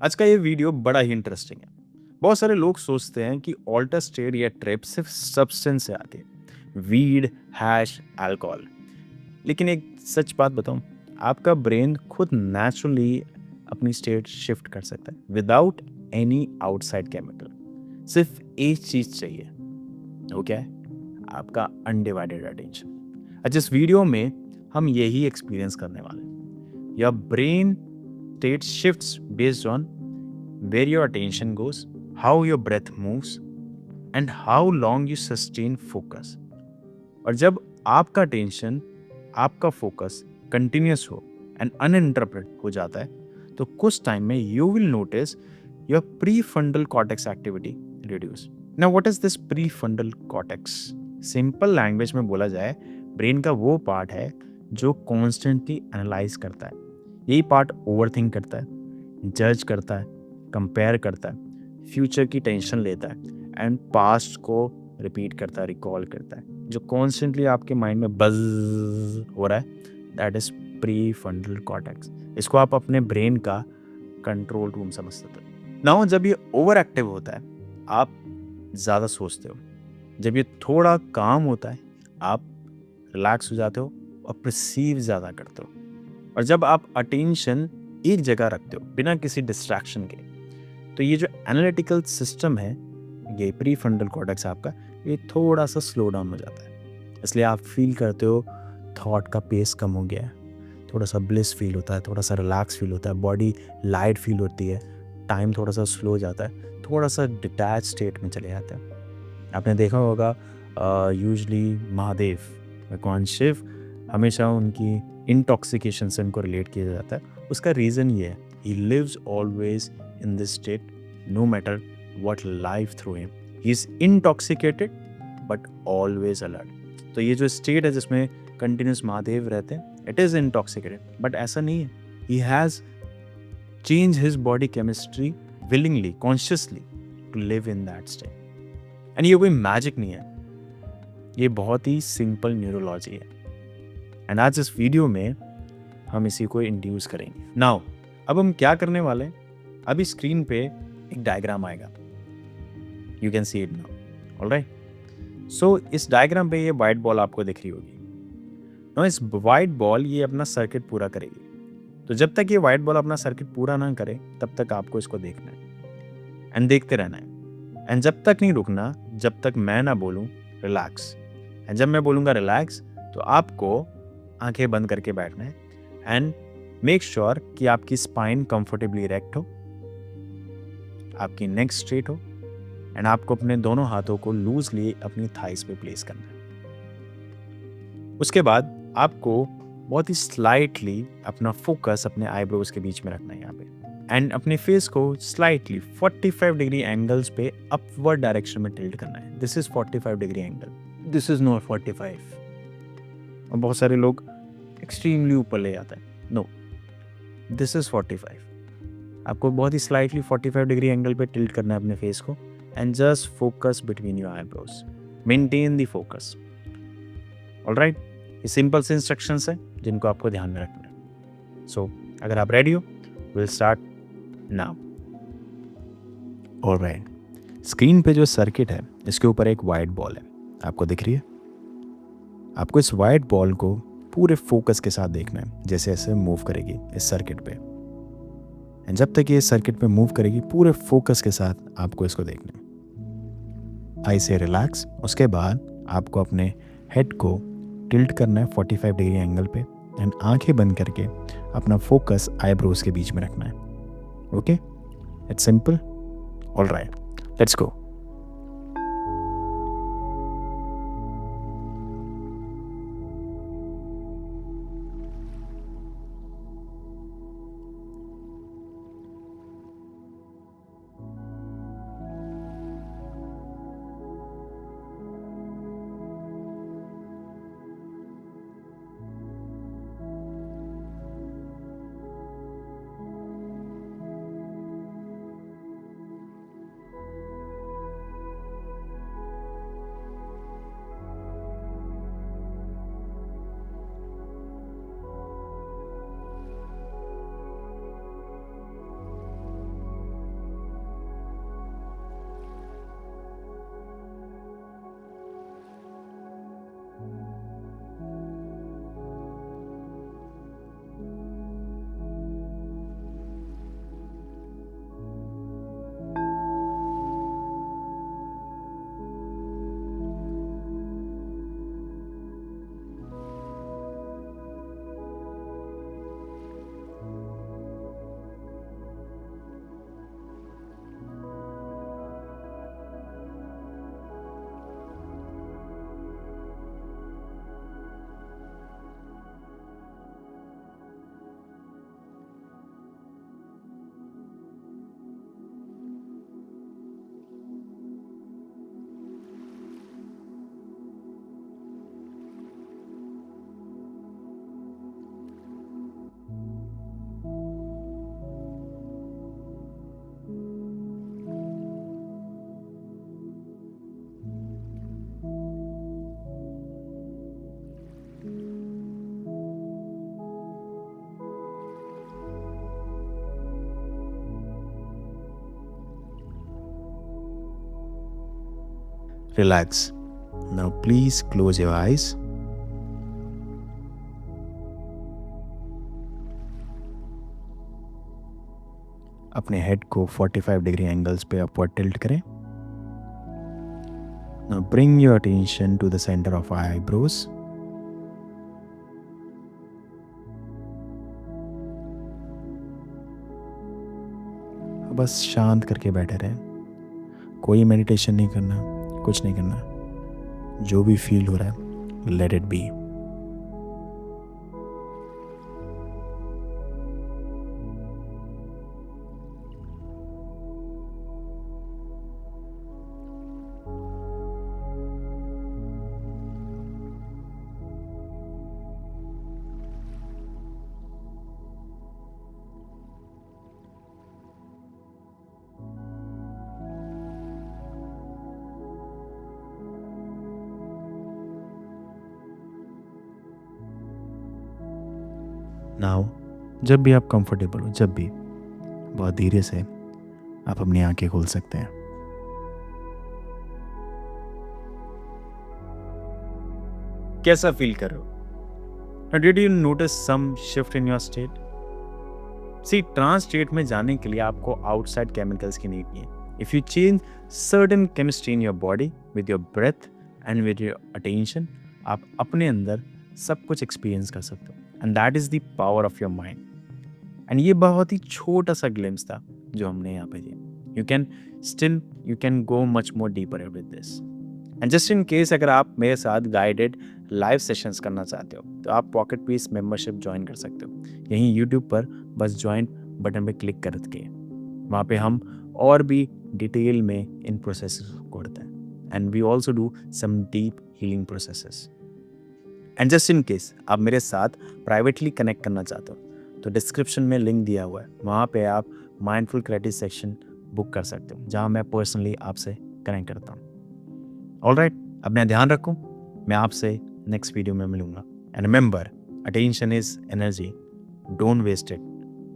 आज का ये वीडियो बड़ा ही इंटरेस्टिंग है। बहुत सारे लोग सोचते हैं कि ऑल्टर स्टेट या ट्रिप सिर्फ सब्सटेंस से आती है, वीड, हैश, अल्कोहल। लेकिन एक सच बात बताऊं, आपका ब्रेन खुद नेचुरली अपनी स्टेट शिफ्ट कर सकता है विदाउट एनी आउटसाइड केमिकल। सिर्फ एक चीज चाहिए, वो क्या है? आपका अनडिवाइडेड अटेंशन। आज इस वीडियो में हम यही एक्सपीरियंस करने वाले हैं। Your brain state shifts based on where your attention goes, how your breath moves, and how long you sustain focus. और जब आपका टेंशन, आपका फोकस कंटिन्यूस हो एंड अनइंटरप्टेड हो जाता है, तो कुछ टाइम में you will notice your prefrontal cortex activity reduce. Now what is this prefrontal cortex? Simple language में बोला जाए, ब्रेन का वो पार्ट है जो कॉन्स्टेंटली एनालाइज करता है। यही पार्ट ओवरथिंक करता है, जज करता है, कंपेयर करता है, फ्यूचर की टेंशन लेता है एंड पास्ट को रिपीट करता है, रिकॉल करता है। जो कॉन्स्टेंटली आपके माइंड में बज हो रहा है, दैट इज प्रीफ्रंटल कॉर्टेक्स। इसको आप अपने ब्रेन का कंट्रोल रूम समझ सकते हो। नाउ जब ये ओवर एक्टिव होता है, आप ज़्यादा सोचते हो। जब ये थोड़ा काम होता है, आप रिलैक्स हो जाते हो और परसीव ज़्यादा करते हो। और जब आप अटेंशन एक जगह रखते हो बिना किसी डिस्ट्रैक्शन के, तो ये जो एनालिटिकल सिस्टम है, ये प्रीफ्रंटल कॉर्टेक्स आपका, ये थोड़ा सा स्लो डाउन हो जाता है। इसलिए आप फील करते हो थॉट का पेस कम हो गया है, थोड़ा सा ब्लिस फील होता है, थोड़ा सा रिलैक्स फील होता है, बॉडी लाइट फील होती है, टाइम थोड़ा सा स्लो हो जाता है, थोड़ा सा डिटैच स्टेट में चले जाते हैं। आपने देखा होगा यूजली महादेव, भगवान शिव, हमेशा उनकी इंटॉक्सिकेशन से उनको रिलेट किया जाता है। उसका रीज़न ये है, he lives always in this state no matter what life through him. He is intoxicated but always alert. तो ये जो स्टेट है जिसमें कंटिन्यूस महादेव रहते हैं, इट इज़ इंटॉक्सिकेटेड, बट ऐसा नहीं है। He has change his body chemistry willingly, consciously to live in that state. And ये कोई मैजिक नहीं है, ये बहुत ही सिंपल न्यूरोलॉजी है। एंड आज इस वीडियो में हम इसी को इंड्यूस करेंगे। नाउ अब हम क्या करने वाले हैं, अभी स्क्रीन पे एक डायग्राम आएगा, you can see it now, all right. So इस डायग्राम पे ये वाइट बॉल आपको दिख रही होगी। नाउ इस वाइट बॉल ये अपना सर्किट पूरा करेगी। तो जब तक ये वाइट बॉल अपना सर्किट पूरा ना करे, तब तक आपको इसको देखना है एंड देखते रहना है। एंड जब तक नहीं रुकना जब तक मैं ना बोलूं रिलैक्स। एंड जब मैं बोलूँगा रिलैक्स, तो आपको आंखें बंद करके बैठना है एंड मेक श्योर कि आपकी स्पाइन कंफर्टेबली इरेक्ट हो, आपकी नेक स्ट्रेट हो, एंड आपको अपने दोनों हाथों को लूजली अपनी थाइस पे प्लेस करना है। उसके बाद आपको बहुत ही स्लाइटली अपना फोकस अपने आईब्रोज के बीच में रखना है यहाँ पे, एंड अपने फेस को स्लाइटली 45 डिग्री एंगल्स पे अपवर्ड डायरेक्शन में टिल्ट करना है। This is 45 degree angle, this is not 45। और बहुत सारे लोग एक्सट्रीमली ऊपर ले जाते हैं, नो, दिस इज 45। आपको बहुत ही स्लाइटली 45 डिग्री एंगल पे टिल्ट करना है अपने फेस को, and just focus between your eyebrows, maintain the focus, alright. ये सिंपल से इंस्ट्रक्शंस हैं जिनको आपको ध्यान में रखना है। सो अगर आप रेडी हो, will start now. Alright, screen पे जो सर्किट है, इसके ऊपर एक वाइट बॉल है, आपको दिख रही है। आपको इस वाइट बॉल को पूरे फोकस के साथ देखना है, जैसे ऐसे मूव करेगी इस सर्किट पे। एंड जब तक ये सर्किट पे मूव करेगी, पूरे फोकस के साथ आपको इसको देखना है। आई से रिलैक्स। उसके बाद आपको अपने हेड को टिल्ट करना है 45 डिग्री एंगल पे, एंड आंखें बंद करके अपना फोकस आईब्रोज के बीच में रखना है। Okay, it's simple. Alright, let's go. Relax. Now please close your eyes. अपने हेड को 45 डिग्री एंगल्स पे अपवर्ड टिल्ट करें. Now bring your attention to the center of eyebrows. बस शांत करके बैठे रहें. कोई मेडिटेशन नहीं करना, कुछ नहीं करना. जो भी फील हो रहा है, लेट इट बी. नाउ जब भी आप कंफर्टेबल हो, जब भी, बहुत धीरे से आप अपनी आंखें खोल सकते हैं. कैसा फील कर रहे हो? Did you notice some shift in your state? See, trance state में जाने के लिए आपको आउटसाइड केमिकल्स की नीड नहीं है. If you change certain chemistry in your body with your breath and with your attention, आप अपने अंदर सब कुछ एक्सपीरियंस कर सकते हो. And that is the power of your mind. And ये बहुत ही छोटा सा ग्लिम्स था जो हमने यहाँ पे दिया. You can go much more deeper with this. And just in case अगर आप मेरे साथ गाइडेड लाइव सेशंस करना चाहते हो तो आप पॉकेट पीस मेंबरशिप ज्वाइन कर सकते हो. यहीं यूट्यूब पर बस ज्वाइन बटन पे क्लिक करके वहाँ पे हम और भी डिटेल में इन प्रोसेसेस को करते हैं. And we also do some deep healing processes. And just in case आप मेरे साथ प्राइवेटली कनेक्ट करना चाहते हो तो डिस्क्रिप्शन में लिंक दिया हुआ है. वहाँ पे आप माइंडफुल क्रिएटिव सेक्शन बुक कर सकते हो जहाँ मैं पर्सनली आपसे कनेक्ट करता हूँ. ऑलराइट, अपना ध्यान रखो. मैं आपसे नेक्स्ट वीडियो में मिलूंगा. And remember, attention is energy. Don't waste it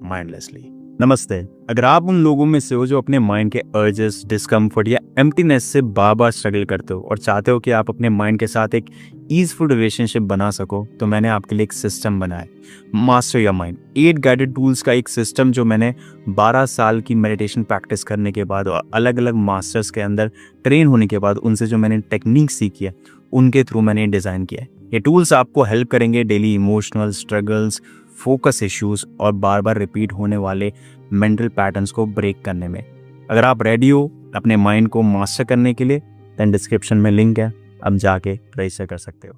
mindlessly. नमस्ते. अगर आप उन लोगों में से हो जो अपने माइंड के अर्जेस, डिस्कम्फर्ट या एम्प्टीनेस से बार बार स्ट्रगल करते हो और चाहते हो कि आप अपने माइंड के साथ एक ईजफुल रिलेशनशिप बना सको, तो मैंने आपके लिए एक सिस्टम बनाया, master your mind. 8 guided tools का एक सिस्टम जो मैंने 12 साल की मेडिटेशन प्रैक्टिस करने के बाद और अलग अलग मास्टर्स के अंदर ट्रेन होने के बाद उनसे जो मैंने टेक्निक सीखी है उनके थ्रू मैंने डिज़ाइन किया है. ये टूल्स आपको हेल्प करेंगे daily emotional struggles, focus issues और बार बार रिपीट होने वाले मेंटल पैटर्न्स को ब्रेक करने में. अगर आप रेडी हो अपने माइंड को मास्टर करने के लिए, देन डिस्क्रिप्शन में लिंक है, अब जाके रजिस्टर कर सकते हो.